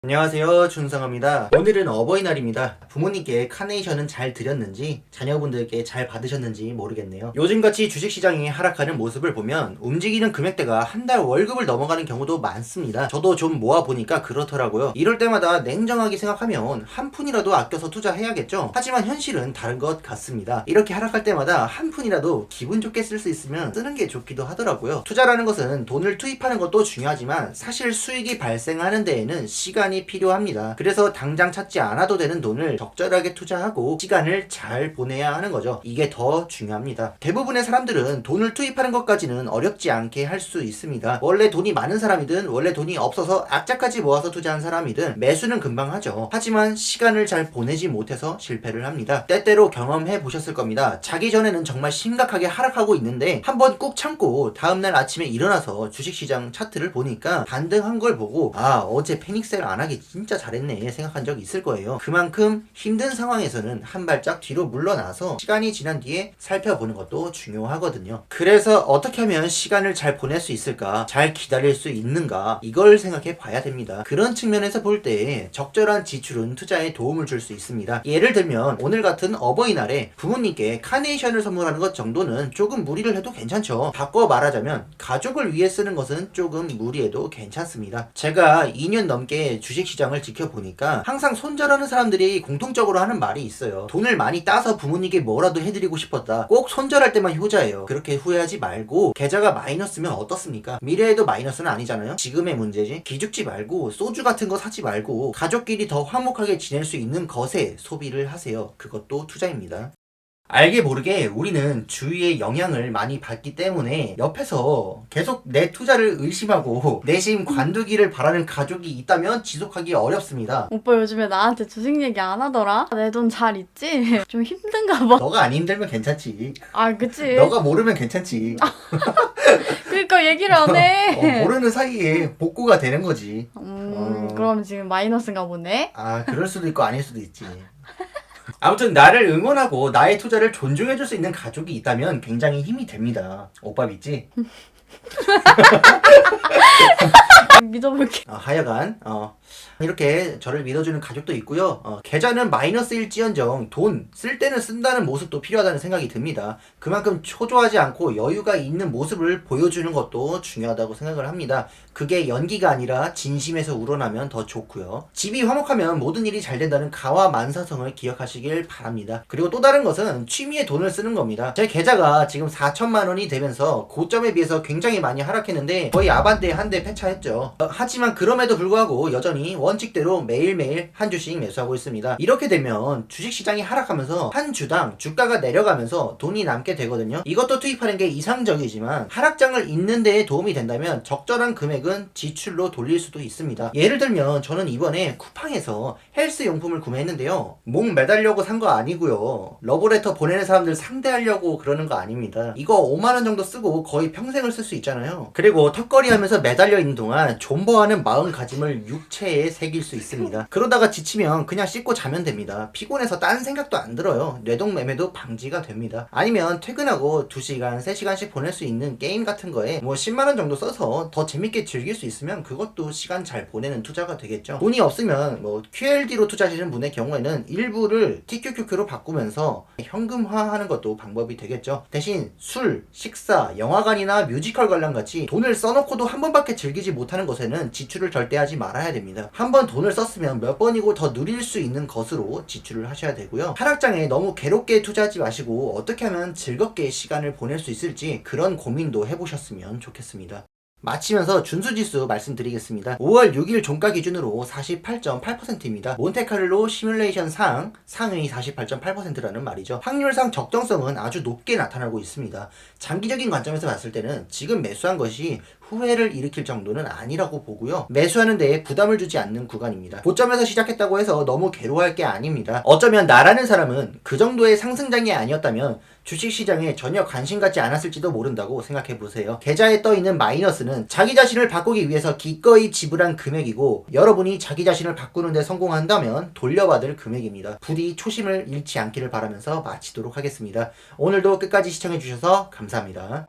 안녕하세요, 준성입니다. 오늘은 어버이날입니다. 부모님께 카네이션은 잘 드렸는지 자녀분들께 잘 받으셨는지 모르겠네요. 요즘같이 주식시장이 하락하는 모습을 보면 움직이는 금액대가 한 달 월급을 넘어가는 경우도 많습니다. 저도 좀 모아보니까 그렇더라고요. 이럴 때마다 냉정하게 생각하면 한 푼이라도 아껴서 투자해야겠죠. 하지만 현실은 다른 것 같습니다. 이렇게 하락할 때마다 한 푼이라도 기분 좋게 쓸 수 있으면 쓰는 게 좋기도 하더라고요. 투자라는 것은 돈을 투입하는 것도 중요하지만 사실 수익이 발생하는 데에는 시간이 필요합니다. 그래서 당장 찾지 않아도 되는 돈을 적절하게 투자하고 시간을 잘 보내야 하는 거죠. 이게 더 중요합니다. 대부분의 사람들은 돈을 투입하는 것까지는 어렵지 않게 할 수 있습니다. 원래 돈이 많은 사람이든 원래 돈이 없어서 악착같이 모아서 투자한 사람이든 매수는 금방 하죠. 하지만 시간을 잘 보내지 못해서 실패를 합니다. 때때로 경험해 보셨을 겁니다. 자기 전에는 정말 심각하게 하락하고 있는데 한번 꾹 참고 다음날 아침에 일어나서 주식시장 차트를 보니까 반등한 걸 보고 어제 패닉셀 안 하기 진짜 잘했네 생각한 적 있을 거예요. 그만큼 힘든 상황에서는 한 발짝 뒤로 물러나서 시간이 지난 뒤에 살펴보는 것도 중요하거든요. 그래서 어떻게 하면 시간을 잘 보낼 수 있을까? 잘 기다릴 수 있는가? 이걸 생각해 봐야 됩니다. 그런 측면에서 볼 때 적절한 지출은 투자에 도움을 줄 수 있습니다. 예를 들면 오늘 같은 어버이날에 부모님께 카네이션을 선물하는 것 정도는 조금 무리를 해도 괜찮죠. 바꿔 말하자면 가족을 위해 쓰는 것은 조금 무리해도 괜찮습니다. 제가 2년 넘게 주식시장을 지켜보니까 항상 손절하는 사람들이 공통적으로 하는 말이 있어요. 돈을 많이 따서 부모님께 뭐라도 해드리고 싶었다. 꼭 손절할 때만 효자예요. 그렇게 후회하지 말고 계좌가 마이너스면 어떻습니까? 미래에도 마이너스는 아니잖아요. 지금의 문제지. 기죽지 말고 소주 같은 거 사지 말고 가족끼리 더 화목하게 지낼 수 있는 것에 소비를 하세요. 그것도 투자입니다. 알게 모르게 우리는 주위의 영향을 많이 받기 때문에 옆에서 계속 내 투자를 의심하고 내심 관두기를 바라는 가족이 있다면 지속하기 어렵습니다. 오빠 요즘에 나한테 주식 얘기 안 하더라? 내 돈 잘 있지? 좀 힘든가 봐. 너가 안 힘들면 괜찮지. 그치? 너가 모르면 괜찮지. 그러니까 얘기를 안 해. 모르는 사이에 복구가 되는 거지. 그럼 지금 마이너스인가 보네? 그럴 수도 있고 아닐 수도 있지. 아무튼 나를 응원하고 나의 투자를 존중해줄 수 있는 가족이 있다면 굉장히 힘이 됩니다. 오빠 믿지? 믿어볼게. 하여간 이렇게 저를 믿어주는 가족도 있고요. 계좌는 마이너스일지언정 돈 쓸 때는 쓴다는 모습도 필요하다는 생각이 듭니다. 그만큼 초조하지 않고 여유가 있는 모습을 보여주는 것도 중요하다고 생각을 합니다. 그게 연기가 아니라 진심에서 우러나면 더 좋고요. 집이 화목하면 모든 일이 잘 된다는 가와만사성을 기억하시길 바랍니다. 그리고 또 다른 것은 취미에 돈을 쓰는 겁니다. 제 계좌가 지금 4천만 원이 되면서 고점에 비해서 굉장히 많이 하락했는데 거의 아반떼 한 대 폐차했죠. 하지만 그럼에도 불구하고 여전히 원칙대로 매일매일 한 주씩 매수하고 있습니다. 이렇게 되면 주식시장이 하락하면서 한 주당 주가가 내려가면서 돈이 남게 되거든요. 이것도 투입하는 게 이상적이지만 하락장을 잇는 데에 도움이 된다면 적절한 금액은 지출로 돌릴 수도 있습니다. 예를 들면 저는 이번에 쿠팡에서 헬스용품을 구매했는데요. 목 매달려고 산 거 아니고요. 러브레터 보내는 사람들 상대하려고 그러는 거 아닙니다. 이거 5만원 정도 쓰고 거의 평생을 쓸 수 있잖아요. 그리고 턱걸이 하면서 매달려 있는 동안 존버하는 마음가짐을 육체에 새길 수 있습니다. 그러다가 지치면 그냥 씻고 자면 됩니다. 피곤해서 딴 생각도 안 들어요. 뇌동매매도 방지가 됩니다. 아니면 퇴근하고 2시간, 3시간씩 보낼 수 있는 게임 같은 거에 10만원 정도 써서 더 재밌게 즐길 수 있으면 그것도 시간 잘 보내는 투자가 되겠죠. 돈이 없으면 QLD로 투자하시는 분의 경우에는 일부를 TQQQ로 바꾸면서 현금화하는 것도 방법이 되겠죠. 대신 술, 식사, 영화관이나 뮤지컬 관람 같이 돈을 써놓고도 한 번밖에 즐기지 못하는 것에는 지출을 절대 하지 말아야 됩니다. 한 번 돈을 썼으면 몇 번이고 더 누릴 수 있는 것으로 지출을 하셔야 되고요. 하락장에 너무 괴롭게 투자하지 마시고 어떻게 하면 즐겁게 시간을 보낼 수 있을지 그런 고민도 해보셨으면 좋겠습니다. 마치면서 준수지수 말씀드리겠습니다. 5월 6일 종가 기준으로 48.8%입니다. 몬테카를로 시뮬레이션 상위 48.8%라는 말이죠. 확률상 적정성은 아주 높게 나타나고 있습니다. 장기적인 관점에서 봤을 때는 지금 매수한 것이 후회를 일으킬 정도는 아니라고 보고요. 매수하는 데에 부담을 주지 않는 구간입니다. 고점에서 시작했다고 해서 너무 괴로워할 게 아닙니다. 어쩌면 나라는 사람은 그 정도의 상승장이 아니었다면 주식시장에 전혀 관심 갖지 않았을지도 모른다고 생각해보세요. 계좌에 떠있는 마이너스는 자기 자신을 바꾸기 위해서 기꺼이 지불한 금액이고 여러분이 자기 자신을 바꾸는 데 성공한다면 돌려받을 금액입니다. 부디 초심을 잃지 않기를 바라면서 마치도록 하겠습니다. 오늘도 끝까지 시청해주셔서 감사합니다.